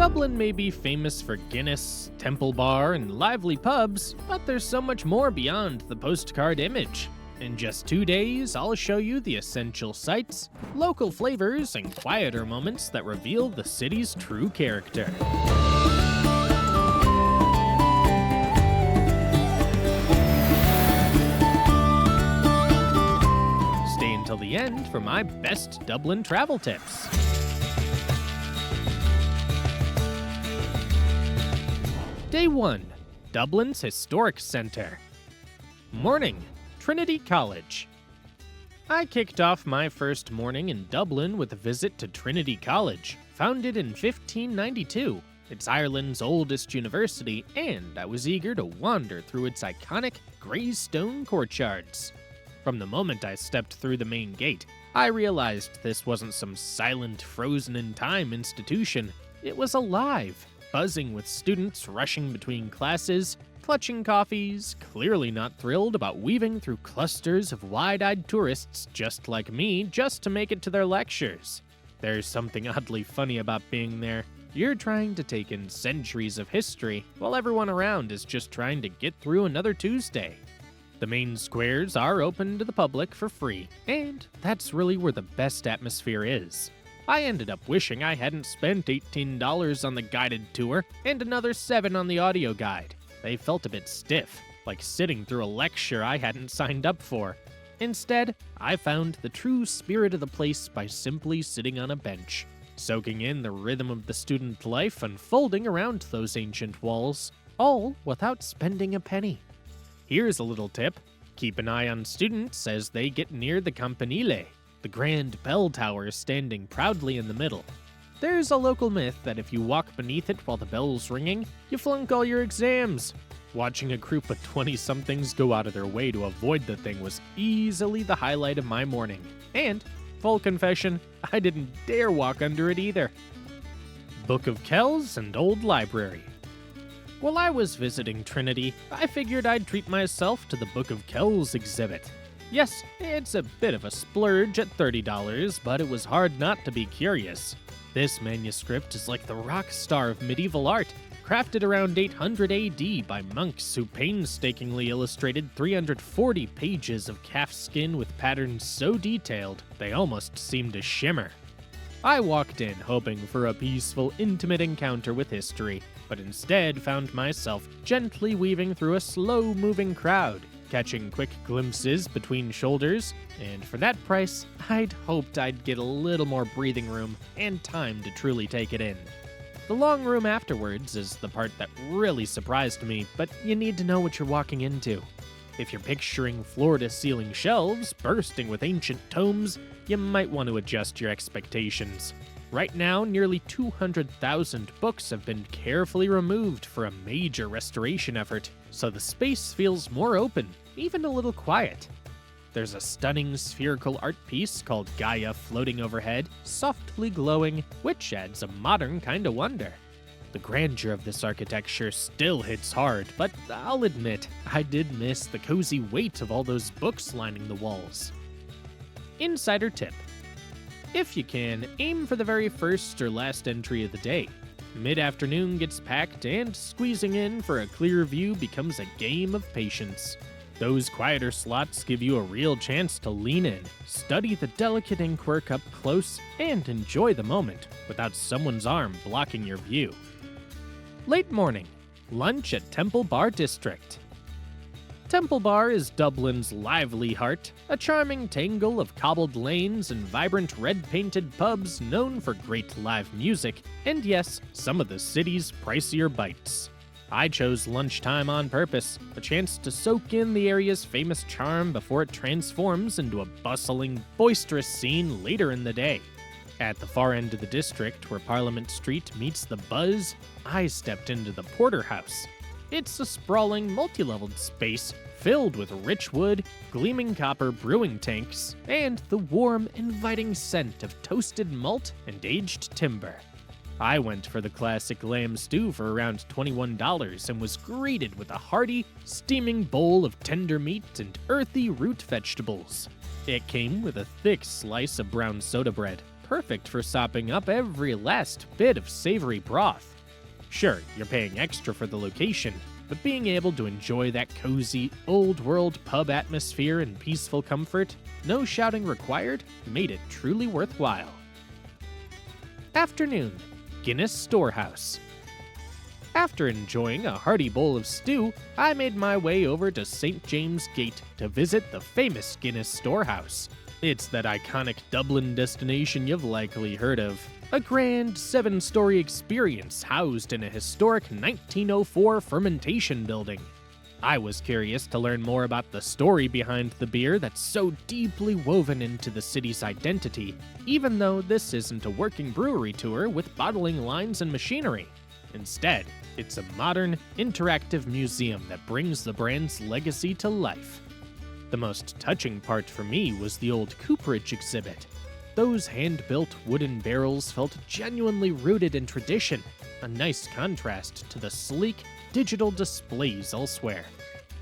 Dublin may be famous for Guinness, Temple Bar, and lively pubs, but there's so much more beyond the postcard image. In just 2 days, I'll show you the essential sights, local flavors, and quieter moments that reveal the city's true character. Stay until the end for my best Dublin travel tips. Day 1. Dublin's Historic Centre. Morning. Trinity College. I kicked off my first morning in Dublin with a visit to Trinity College, founded in 1592. It's Ireland's oldest university, and I was eager to wander through its iconic grey stone courtyards. From the moment I stepped through the main gate, I realized this wasn't some silent, frozen-in-time institution. It was alive, buzzing with students rushing between classes, clutching coffees, clearly not thrilled about weaving through clusters of wide-eyed tourists just like me just to make it to their lectures. There's something oddly funny about being there. You're trying to take in centuries of history, while everyone around is just trying to get through another Tuesday. The main squares are open to the public for free, and that's really where the best atmosphere is. I ended up wishing I hadn't spent $18 on the guided tour and another $7 on the audio guide. They felt a bit stiff, like sitting through a lecture I hadn't signed up for. Instead, I found the true spirit of the place by simply sitting on a bench, soaking in the rhythm of the student life unfolding around those ancient walls, all without spending a penny. Here's a little tip. Keep an eye on students as they get near the Campanile, the grand bell tower standing proudly in the middle. There's a local myth that if you walk beneath it while the bell's ringing, you flunk all your exams. Watching a group of 20-somethings go out of their way to avoid the thing was easily the highlight of my morning. And, full confession, I didn't dare walk under it either. Book of Kells and Old Library. While I was visiting Trinity, I figured I'd treat myself to the Book of Kells exhibit. Yes, it's a bit of a splurge at $30, but it was hard not to be curious. This manuscript is like the rock star of medieval art, crafted around 800 AD by monks who painstakingly illustrated 340 pages of calfskin with patterns so detailed they almost seemed to shimmer. I walked in hoping for a peaceful, intimate encounter with history, but instead found myself gently weaving through a slow-moving crowd, catching quick glimpses between shoulders, and for that price, I'd hoped I'd get a little more breathing room and time to truly take it in. The long room afterwards is the part that really surprised me, but you need to know what you're walking into. If you're picturing floor-to-ceiling shelves bursting with ancient tomes, you might want to adjust your expectations. Right now, nearly 200,000 books have been carefully removed for a major restoration effort, so the space feels more open, even a little quiet. There's a stunning spherical art piece called Gaia floating overhead, softly glowing, which adds a modern kind of wonder. The grandeur of this architecture still hits hard, but I'll admit, I did miss the cozy weight of all those books lining the walls. Insider tip. If you can, aim for the very first or last entry of the day. Mid-afternoon gets packed, and squeezing in for a clear view becomes a game of patience. Those quieter slots give you a real chance to lean in, study the delicate inkwork up close, and enjoy the moment without someone's arm blocking your view. Late morning. Lunch at Temple Bar District. Temple Bar is Dublin's lively heart, a charming tangle of cobbled lanes and vibrant red-painted pubs known for great live music, and yes, some of the city's pricier bites. I chose lunchtime on purpose, a chance to soak in the area's famous charm before it transforms into a bustling, boisterous scene later in the day. At the far end of the district, where Parliament Street meets the Buzz, I stepped into the Porterhouse. It's a sprawling, multi-leveled space filled with rich wood, gleaming copper brewing tanks, and the warm, inviting scent of toasted malt and aged timber. I went for the classic lamb stew for around $21 and was greeted with a hearty, steaming bowl of tender meat and earthy root vegetables. It came with a thick slice of brown soda bread, perfect for sopping up every last bit of savory broth. Sure, you're paying extra for the location, but being able to enjoy that cozy, old-world pub atmosphere in peaceful comfort, no shouting required, made it truly worthwhile. Afternoon, Guinness Storehouse. After enjoying a hearty bowl of stew, I made my way over to St. James Gate to visit the famous Guinness Storehouse. It's that iconic Dublin destination you've likely heard of. A grand 7-story experience housed in a historic 1904 fermentation building. I was curious to learn more about the story behind the beer that's so deeply woven into the city's identity, even though this isn't a working brewery tour with bottling lines and machinery. Instead, it's a modern, interactive museum that brings the brand's legacy to life. The most touching part for me was the old cooperage exhibit. Those hand-built wooden barrels felt genuinely rooted in tradition, a nice contrast to the sleek, digital displays elsewhere.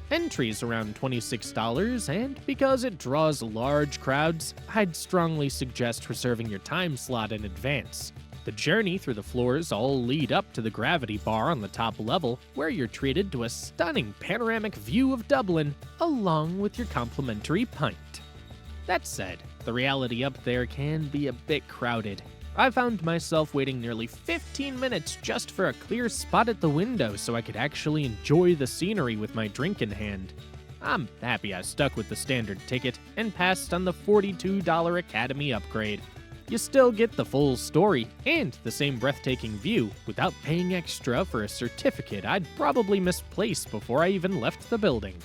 Entry's around $26, and because it draws large crowds, I'd strongly suggest reserving your time slot in advance. The journey through the floors all lead up to the gravity bar on the top level, where you're treated to a stunning panoramic view of Dublin, along with your complimentary pint. That said, the reality up there can be a bit crowded. I found myself waiting nearly 15 minutes just for a clear spot at the window so I could actually enjoy the scenery with my drink in hand. I'm happy I stuck with the standard ticket and passed on the $42 Academy upgrade. You still get the full story and the same breathtaking view without paying extra for a certificate I'd probably misplaced before I even left the building.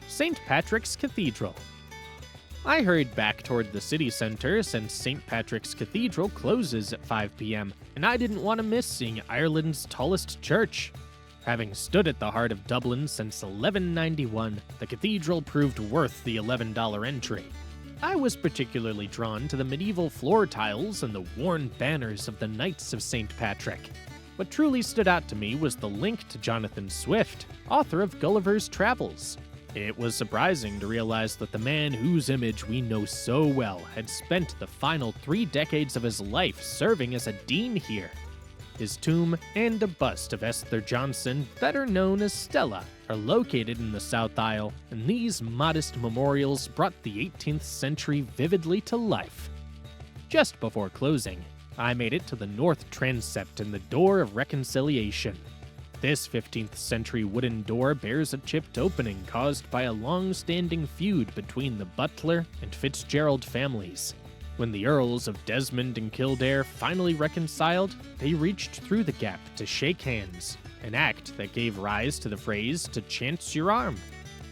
St. Patrick's Cathedral. I hurried back toward the city center since St. Patrick's Cathedral closes at 5 p.m., and I didn't want to miss seeing Ireland's tallest church. Having stood at the heart of Dublin since 1191, the cathedral proved worth the $11 entry. I was particularly drawn to the medieval floor tiles and the worn banners of the Knights of St. Patrick. What truly stood out to me was the link to Jonathan Swift, author of Gulliver's Travels. It was surprising to realize that the man whose image we know so well had spent the final 3 decades of his life serving as a dean here. His tomb and a bust of Esther Johnson, better known as Stella, are located in the South Aisle, and these modest memorials brought the 18th century vividly to life. Just before closing, I made it to the north transept and the Door of Reconciliation. This 15th century wooden door bears a chipped opening caused by a long-standing feud between the Butler and Fitzgerald families. When the Earls of Desmond and Kildare finally reconciled, they reached through the gap to shake hands, an act that gave rise to the phrase "to chance your arm."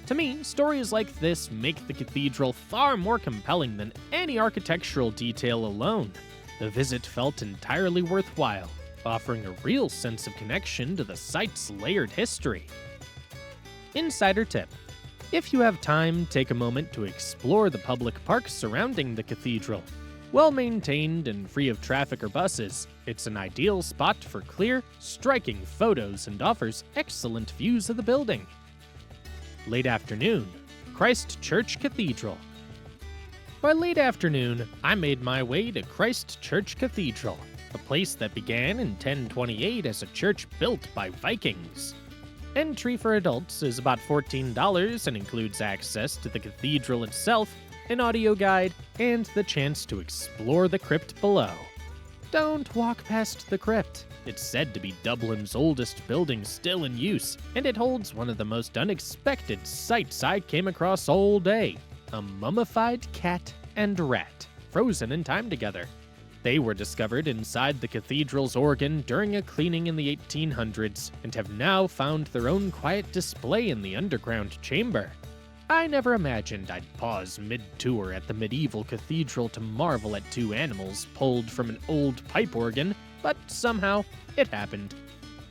To me, stories like this make the cathedral far more compelling than any architectural detail alone. The visit felt entirely worthwhile, offering a real sense of connection to the site's layered history. Insider tip: if you have time, take a moment to explore the public parks surrounding the cathedral. Well-maintained and free of traffic or buses, it's an ideal spot for clear, striking photos and offers excellent views of the building. Late afternoon, Christ Church Cathedral. By late afternoon, I made my way to Christ Church Cathedral, a place that began in 1028 as a church built by Vikings. Entry for adults is about $14 and includes access to the cathedral itself, an audio guide, and the chance to explore the crypt below. Don't walk past the crypt. It's said to be Dublin's oldest building still in use, and it holds one of the most unexpected sights I came across all day: a mummified cat and rat, frozen in time together. They were discovered inside the cathedral's organ during a cleaning in the 1800s and have now found their own quiet display in the underground chamber. I never imagined I'd pause mid-tour at the medieval cathedral to marvel at 2 animals pulled from an old pipe organ, but somehow it happened.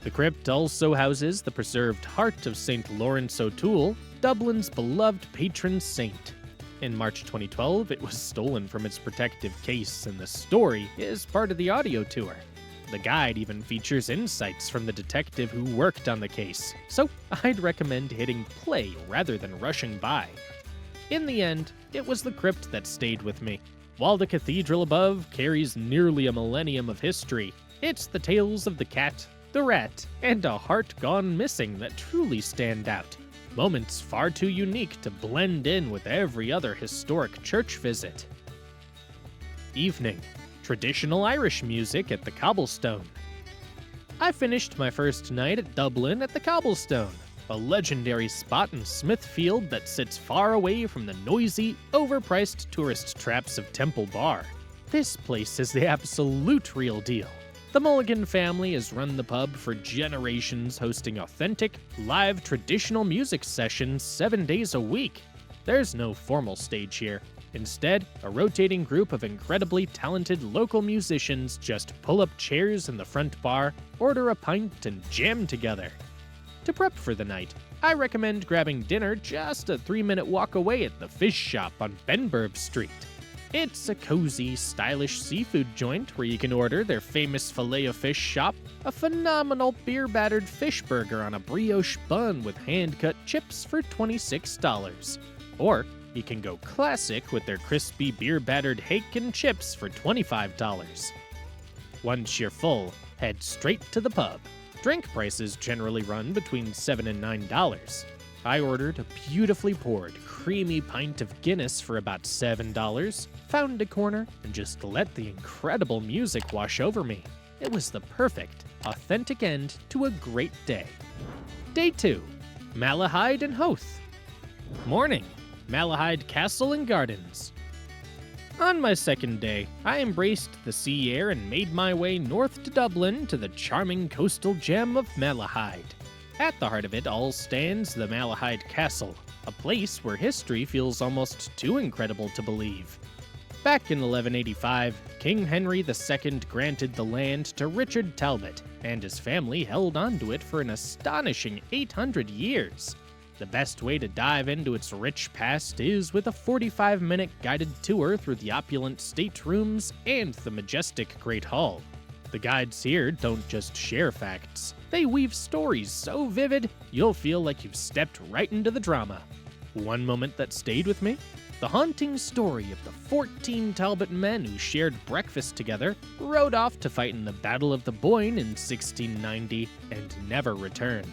The crypt also houses the preserved heart of St. Lawrence O'Toole, Dublin's beloved patron saint. In March 2012, it was stolen from its protective case, and the story is part of the audio tour. The guide even features insights from the detective who worked on the case, so I'd recommend hitting play rather than rushing by. In the end, it was the crypt that stayed with me. While the cathedral above carries nearly a millennium of history, it's the tales of the cat, the rat, and a heart gone missing that truly stand out. Moments far too unique to blend in with every other historic church visit. Evening. Traditional Irish music at the Cobblestone. I finished my first night at Dublin at the Cobblestone, a legendary spot in Smithfield that sits far away from the noisy, overpriced tourist traps of Temple Bar. This place is the absolute real deal. The Mulligan family has run the pub for generations, hosting authentic, live traditional music sessions 7 days a week. There's no formal stage here. Instead, a rotating group of incredibly talented local musicians just pull up chairs in the front bar, order a pint, and jam together. To prep for the night, I recommend grabbing dinner just a 3-minute walk away at the Fish Shop on Benburb Street. It's a cozy, stylish seafood joint where you can order their famous filet-o-fish shop, a phenomenal beer-battered fish burger on a brioche bun with hand-cut chips for $26. Or you can go classic with their crispy beer-battered hake and chips for $25. Once you're full, head straight to the pub. Drink prices generally run between $7 and $9. I ordered a beautifully poured, creamy pint of Guinness for about $7, found a corner, and just let the incredible music wash over me. It was the perfect, authentic end to a great day. Day 2. Malahide and Howth. Morning. Malahide Castle and Gardens. On my second day, I embraced the sea air and made my way north to Dublin to the charming coastal gem of Malahide. At the heart of it all stands the Malahide Castle, a place where history feels almost too incredible to believe. Back in 1185, King Henry II granted the land to Richard Talbot, and his family held onto it for an astonishing 800 years. The best way to dive into its rich past is with a 45-minute guided tour through the opulent staterooms and the majestic Great Hall. The guides here don't just share facts. They weave stories so vivid, you'll feel like you've stepped right into the drama. One moment that stayed with me? The haunting story of the 14 Talbot men who shared breakfast together, rode off to fight in the Battle of the Boyne in 1690, and never returned.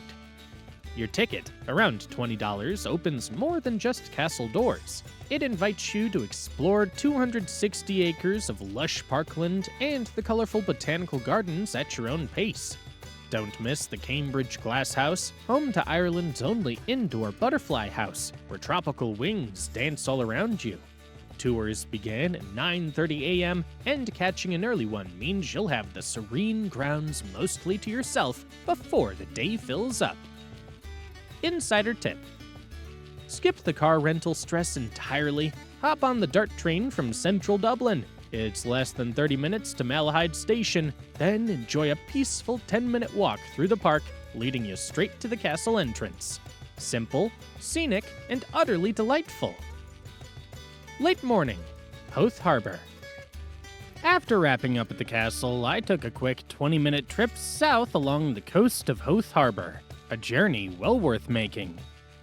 Your ticket, around $20, opens more than just castle doors. It invites you to explore 260 acres of lush parkland and the colorful botanical gardens at your own pace. Don't miss the Cambridge Glass House, home to Ireland's only indoor butterfly house, where tropical wings dance all around you. Tours begin at 9:30 a.m., and catching an early one means you'll have the serene grounds mostly to yourself before the day fills up. Insider tip. Skip the car rental stress entirely. Hop on the DART train from central Dublin. It's less than 30 minutes to Malahide Station, then enjoy a peaceful 10-minute walk through the park, leading you straight to the castle entrance. Simple, scenic, and utterly delightful. Late morning, Howth Harbour. After wrapping up at the castle, I took a quick 20-minute trip south along the coast of Howth Harbour. A journey well worth making.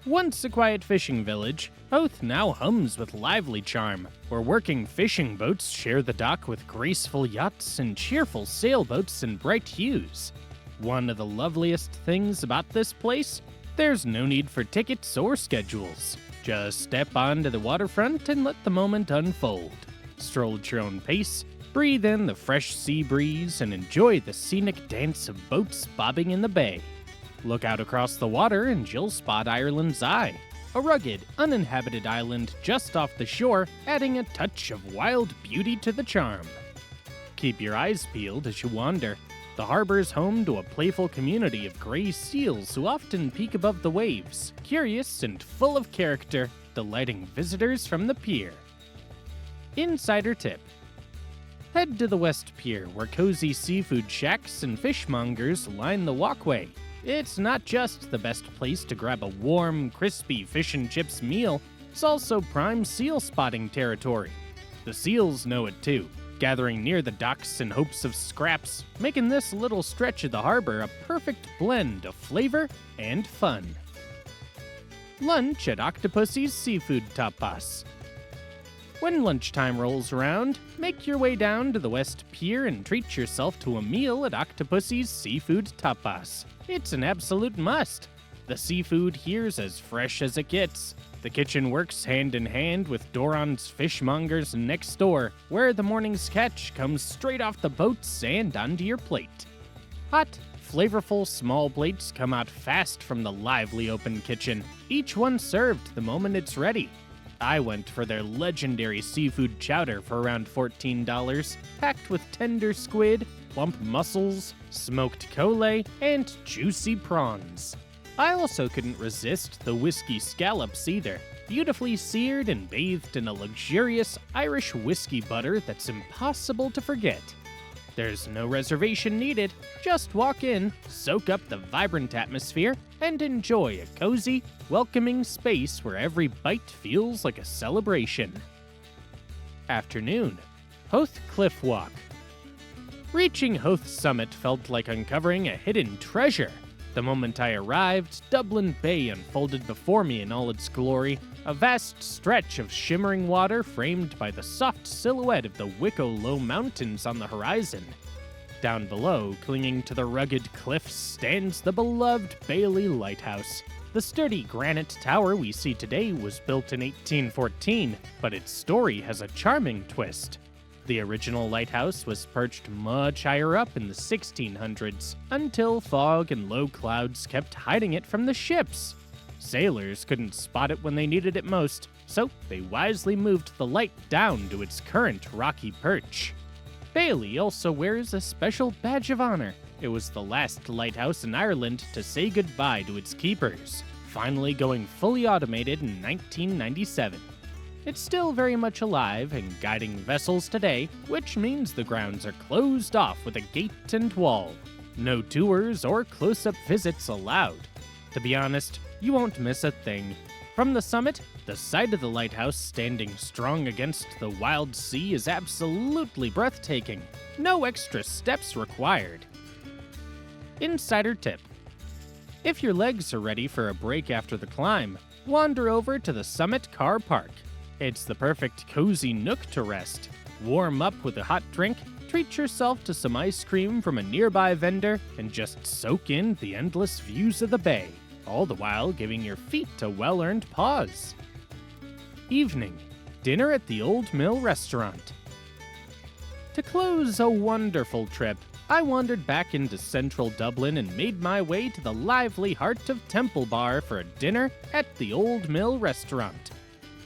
Once a quiet fishing village, Howth now hums with lively charm, where working fishing boats share the dock with graceful yachts and cheerful sailboats in bright hues. One of the loveliest things about this place? There's no need for tickets or schedules. Just step onto the waterfront and let the moment unfold. Stroll at your own pace, breathe in the fresh sea breeze, and enjoy the scenic dance of boats bobbing in the bay. Look out across the water and you'll spot Ireland's Eye, a rugged, uninhabited island just off the shore, adding a touch of wild beauty to the charm. Keep your eyes peeled as you wander. The harbor's home to a playful community of gray seals who often peek above the waves, curious and full of character, delighting visitors from the pier. Insider tip. Head to the West Pier, where cozy seafood shacks and fishmongers line the walkway. It's not just the best place to grab a warm, crispy fish and chips meal, it's also prime seal spotting territory. The seals know it too, gathering near the docks in hopes of scraps, making this little stretch of the harbor a perfect blend of flavor and fun. Lunch at Octopussy's Seafood Tapas. When lunchtime rolls around, make your way down to the West Pier and treat yourself to a meal at Octopussy's Seafood Tapas. It's an absolute must. The seafood here's as fresh as it gets. The kitchen works hand in hand with Doron's fishmongers next door, where the morning's catch comes straight off the boats and onto your plate. Hot, flavorful small plates come out fast from the lively open kitchen, each one served the moment it's ready. I went for their legendary seafood chowder for around $14, packed with tender squid, plump mussels, smoked cole, and juicy prawns. I also couldn't resist the whiskey scallops either, beautifully seared and bathed in a luxurious Irish whiskey butter that's impossible to forget. There's no reservation needed, just walk in, soak up the vibrant atmosphere, and enjoy a cozy, welcoming space where every bite feels like a celebration. Afternoon, Howth Cliff Walk. Reaching Howth summit felt like uncovering a hidden treasure. The moment I arrived, Dublin Bay unfolded before me in all its glory, a vast stretch of shimmering water framed by the soft silhouette of the Wicklow Low Mountains on the horizon. Down below, clinging to the rugged cliffs, stands the beloved Baily Lighthouse. The sturdy granite tower we see today was built in 1814, but its story has a charming twist. The original lighthouse was perched much higher up in the 1600s, until fog and low clouds kept hiding it from the ships. Sailors couldn't spot it when they needed it most, so they wisely moved the light down to its current rocky perch. Baily also wears a special badge of honor. It was the last lighthouse in Ireland to say goodbye to its keepers, finally going fully automated in 1997. It's still very much alive and guiding vessels today, which means the grounds are closed off with a gate and wall. No tours or close-up visits allowed. To be honest, you won't miss a thing. From the summit, the sight of the lighthouse standing strong against the wild sea is absolutely breathtaking. No extra steps required. Insider tip: if your legs are ready for a break after the climb, wander over to the Summit Car Park. It's the perfect cozy nook to rest. Warm up with a hot drink, treat yourself to some ice cream from a nearby vendor, and just soak in the endless views of the bay, all the while giving your feet a well-earned pause. Evening, dinner at the Old Mill Restaurant. To close a wonderful trip, I wandered back into central Dublin and made my way to the lively heart of Temple Bar for a dinner at the Old Mill Restaurant.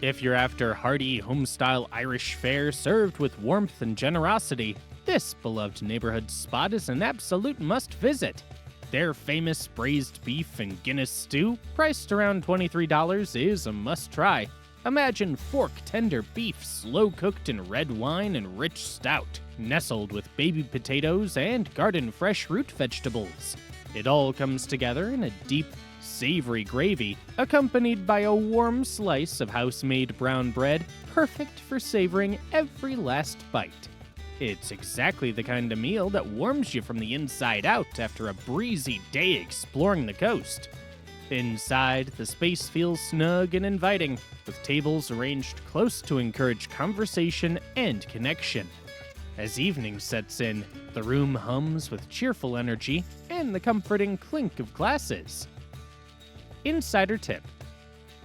If you're after hearty, home-style Irish fare served with warmth and generosity, this beloved neighborhood spot is an absolute must-visit. Their famous braised beef and Guinness stew, priced around $23, is a must-try. Imagine fork-tender beef slow-cooked in red wine and rich stout, nestled with baby potatoes and garden-fresh root vegetables. It all comes together in a deep, savory gravy, accompanied by a warm slice of house-made brown bread, perfect for savoring every last bite. It's exactly the kind of meal that warms you from the inside out after a breezy day exploring the coast. Inside, the space feels snug and inviting, with tables arranged close to encourage conversation and connection. As evening sets in, the room hums with cheerful energy and the comforting clink of glasses. Insider tip: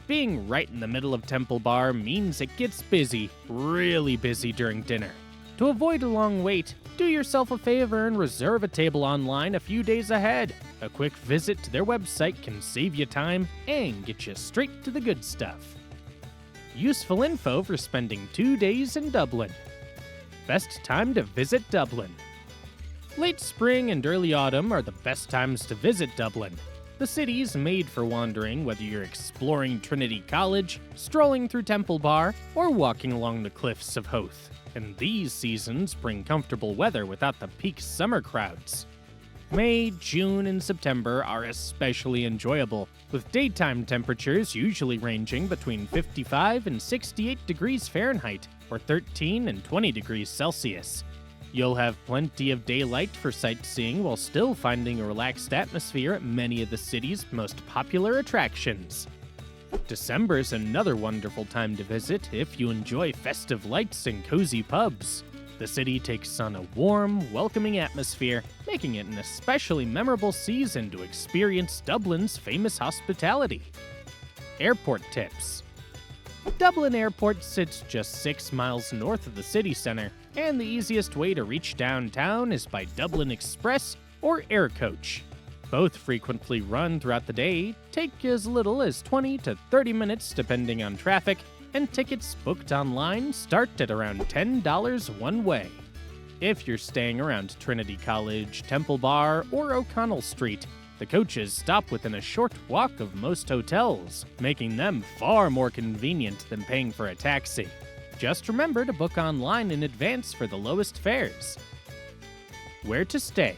being right in the middle of Temple Bar means it gets busy, really busy during dinner. To avoid a long wait, do yourself a favor and reserve a table online a few days ahead. A quick visit to their website can save you time and get you straight to the good stuff. Useful info for spending 2 days in Dublin. Best time to visit Dublin. Late spring and early autumn are the best times to visit Dublin. The city's made for wandering, whether you're exploring Trinity College, strolling through Temple Bar, or walking along the cliffs of Howth. And these seasons bring comfortable weather without the peak summer crowds. May, June, and September are especially enjoyable, with daytime temperatures usually ranging between 55 and 68 degrees Fahrenheit, or 13 and 20 degrees Celsius. You'll have plenty of daylight for sightseeing while still finding a relaxed atmosphere at many of the city's most popular attractions. December's another wonderful time to visit if you enjoy festive lights and cozy pubs. The city takes on a warm, welcoming atmosphere, making it an especially memorable season to experience Dublin's famous hospitality. Airport tips. Dublin Airport sits just 6 miles north of the city centre, and the easiest way to reach downtown is by Dublin Express or Air Coach. Both frequently run throughout the day, take as little as 20 to 30 minutes depending on traffic, and tickets booked online start at around $10 one way. If you're staying around Trinity College, Temple Bar, or O'Connell Street, the coaches stop within a short walk of most hotels, making them far more convenient than paying for a taxi. Just remember to book online in advance for the lowest fares. Where to stay?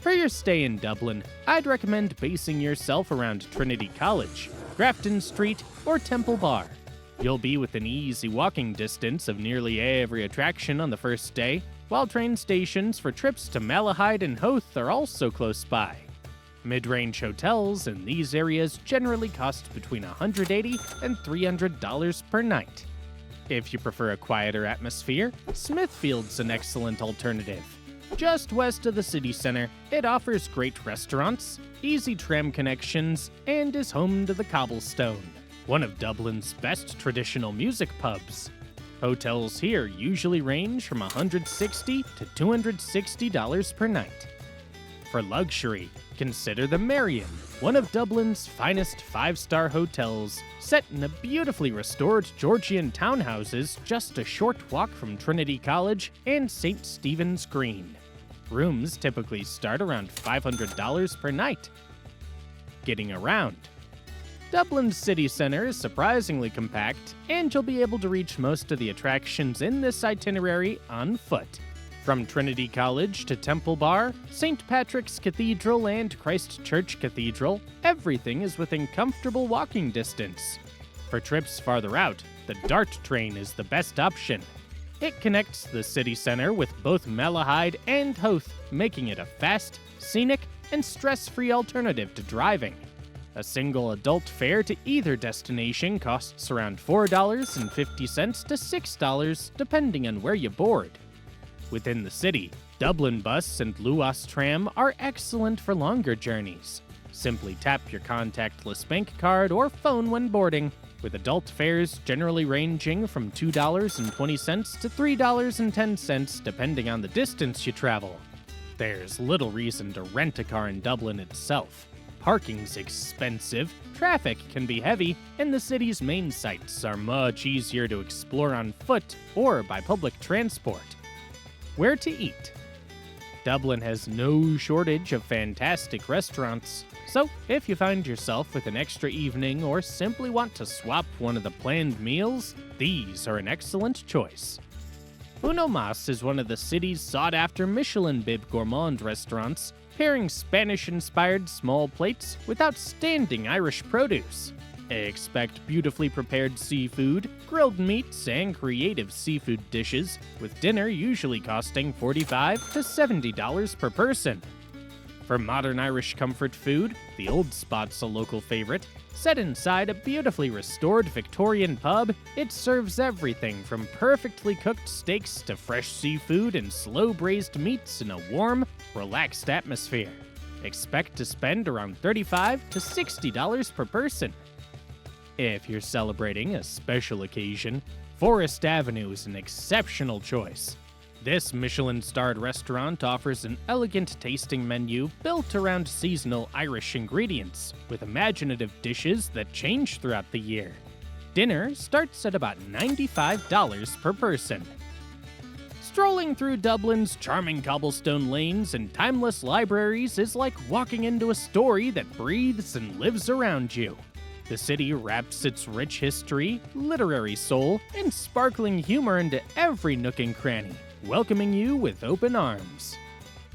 For your stay in Dublin, I'd recommend basing yourself around Trinity College, Grafton Street, or Temple Bar. You'll be within easy walking distance of nearly every attraction on the first day, while train stations for trips to Malahide and Howth are also close by. Mid-range hotels in these areas generally cost between $180 and $300 per night. If you prefer a quieter atmosphere, Smithfield's an excellent alternative. Just west of the city center, it offers great restaurants, easy tram connections, and is home to the Cobblestone, one of Dublin's best traditional music pubs. Hotels here usually range from $160 to $260 per night. For luxury, consider the Marion, one of Dublin's finest 5-star hotels, set in a beautifully restored Georgian townhouses just a short walk from Trinity College and St. Stephen's Green. Rooms typically start around $500 per night. Getting around. Dublin's city centre is surprisingly compact, and you'll be able to reach most of the attractions in this itinerary on foot. From Trinity College to Temple Bar, St. Patrick's Cathedral, and Christ Church Cathedral, everything is within comfortable walking distance. For trips farther out, the DART train is the best option. It connects the city center with both Malahide and Howth, making it a fast, scenic, and stress-free alternative to driving. A single adult fare to either destination costs around $4.50 to $6, depending on where you board. Within the city, Dublin Bus and Luas Tram are excellent for longer journeys. Simply tap your contactless bank card or phone when boarding, with adult fares generally ranging from $2.20 to $3.10 depending on the distance you travel. There's little reason to rent a car in Dublin itself. Parking's expensive, traffic can be heavy, and the city's main sites are much easier to explore on foot or by public transport. Where to eat? Dublin has no shortage of fantastic restaurants, so if you find yourself with an extra evening or simply want to swap one of the planned meals, these are an excellent choice. Uno Mas is one of the city's sought-after Michelin Bib Gourmand restaurants, pairing Spanish-inspired small plates with outstanding Irish produce. Expect beautifully prepared seafood, grilled meats, and creative seafood dishes, with dinner usually costing $45 to $70 per person. For modern Irish comfort food, the Old Spot's a local favorite. Set inside a beautifully restored Victorian pub, it serves everything from perfectly cooked steaks to fresh seafood and slow-braised meats in a warm, relaxed atmosphere. Expect to spend around $35 to $60 per person. If you're celebrating a special occasion, Forest Avenue is an exceptional choice. This Michelin-starred restaurant offers an elegant tasting menu built around seasonal Irish ingredients, with imaginative dishes that change throughout the year. Dinner starts at about $95 per person. Strolling through Dublin's charming cobblestone lanes and timeless libraries is like walking into a story that breathes and lives around you. The city wraps its rich history, literary soul, and sparkling humor into every nook and cranny, welcoming you with open arms.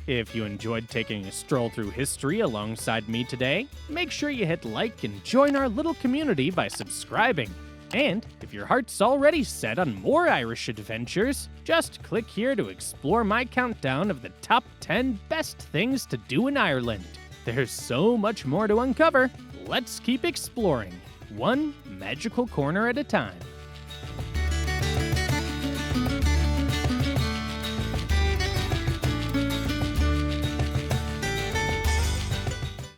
If you enjoyed taking a stroll through history alongside me today, make sure you hit like and join our little community by subscribing. And if your heart's already set on more Irish adventures, just click here to explore my countdown of the top 10 best things to do in Ireland. There's so much more to uncover. Let's keep exploring. one magical corner at a time.